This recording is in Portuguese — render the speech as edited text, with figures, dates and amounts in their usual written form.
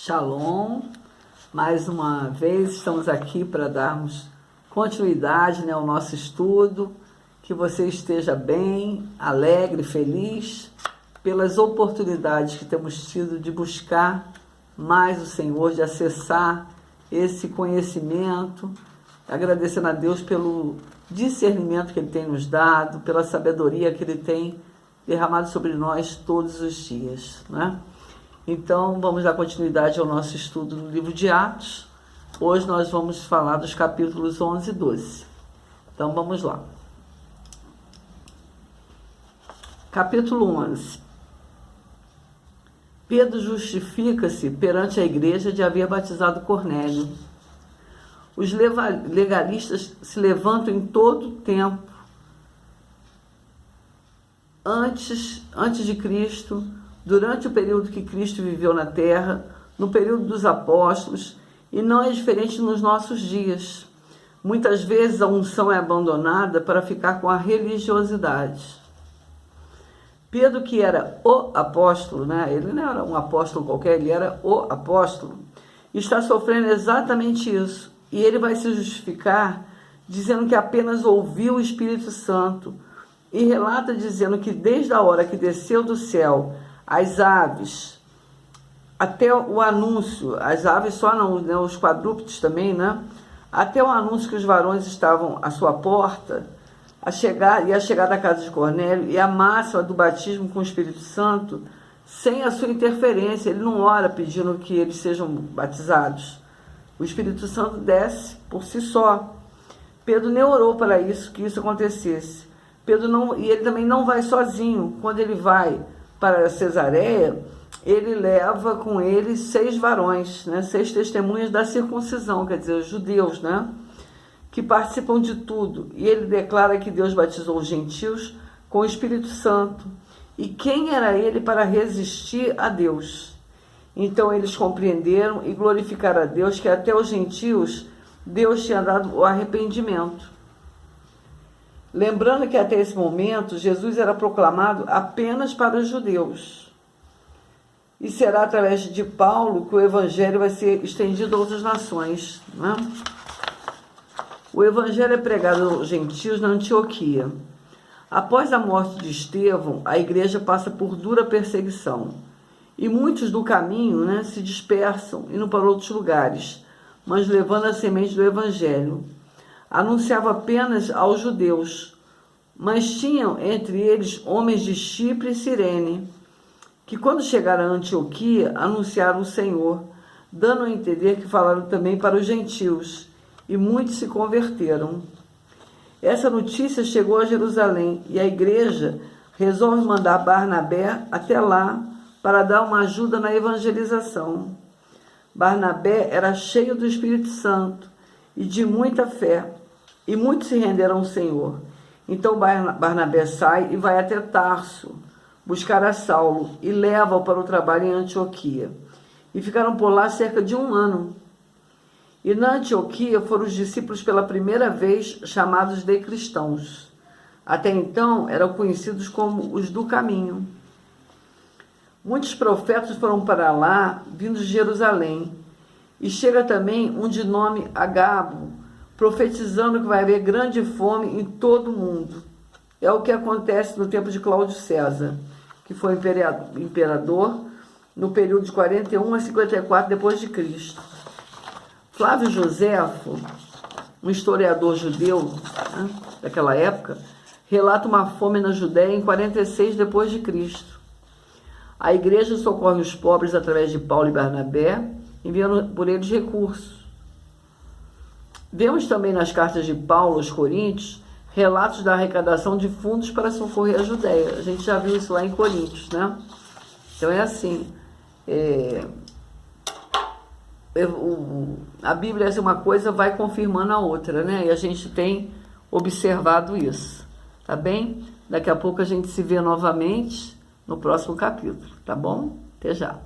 Shalom, mais uma vez estamos aqui para darmos continuidade, ao nosso estudo, que você esteja bem, alegre, feliz, pelas oportunidades que temos tido de buscar mais o Senhor, de acessar esse conhecimento, agradecendo a Deus pelo discernimento que Ele tem nos dado, pela sabedoria que Ele tem derramado sobre nós todos os dias, né? Então, vamos dar continuidade ao nosso estudo no livro de Atos. Hoje nós vamos falar dos capítulos 11 e 12. Então, vamos lá. Capítulo 11. Pedro justifica-se perante a igreja de haver batizado Cornélio. Os legalistas se levantam em todo o tempo, antes de Cristo, durante o período que Cristo viveu na terra, no período dos apóstolos, e não é diferente nos nossos dias. Muitas vezes a unção é abandonada para ficar com a religiosidade. Pedro, que era o apóstolo, ele não era um apóstolo qualquer, ele era o apóstolo, está sofrendo exatamente isso. E ele vai se justificar dizendo que apenas ouviu o Espírito Santo, e relata dizendo que desde a hora que desceu do céu as aves, até o anúncio, as aves só não, os quadrúpedes também, até o anúncio que os varões estavam à sua porta, a chegar da casa de Cornélio, e a máxima do batismo com o Espírito Santo, sem a sua interferência. Ele não ora pedindo que eles sejam batizados. O Espírito Santo desce por si só. Pedro nem orou para isso, que isso acontecesse. E ele também não vai sozinho. Quando ele vai para Cesareia, ele leva com ele 6 varões, 6 testemunhas da circuncisão, quer dizer, os judeus, que participam de tudo. E ele declara que Deus batizou os gentios com o Espírito Santo. E quem era ele para resistir a Deus? Então eles compreenderam e glorificaram a Deus, que até os gentios Deus tinha dado o arrependimento. Lembrando que até esse momento Jesus era proclamado apenas para os judeus. E será através de Paulo que o evangelho vai ser estendido a outras nações. O evangelho é pregado aos gentios na Antioquia. Após a morte de Estevão, a igreja passa por dura perseguição. E muitos do caminho se dispersam, indo para outros lugares, mas levando a semente do evangelho. Anunciava apenas aos judeus, mas tinham entre eles homens de Chipre e Cirene, que quando chegaram a Antioquia, anunciaram o Senhor, dando a entender que falaram também para os gentios, e muitos se converteram. Essa notícia chegou a Jerusalém, e a igreja resolve mandar Barnabé até lá para dar uma ajuda na evangelização. Barnabé era cheio do Espírito Santo e de muita fé, e muitos se renderam ao Senhor. Então Barnabé sai e vai até Tarso buscar a Saulo e leva-o para o trabalho em Antioquia. E ficaram por lá cerca de 1 ano. E na Antioquia foram os discípulos pela primeira vez chamados de cristãos. Até então eram conhecidos como os do caminho. Muitos profetas foram para lá, vindos de Jerusalém. E chega também um de nome Agabo, profetizando que vai haver grande fome em todo o mundo. É o que acontece no tempo de Cláudio César, que foi imperador no período de 41 a 54 depois de Cristo. Flávio Joséfo, um historiador judeu daquela época, relata uma fome na Judéia em 46 depois de Cristo. A igreja socorre os pobres através de Paulo e Barnabé, enviando por eles recursos. Vemos também nas cartas de Paulo aos Coríntios relatos da arrecadação de fundos para socorrer a Judéia. A gente já viu isso lá em Coríntios, Então é assim, a Bíblia é uma coisa, vai confirmando a outra, E a gente tem observado isso, tá bem? Daqui a pouco a gente se vê novamente no próximo capítulo, tá bom? Até já.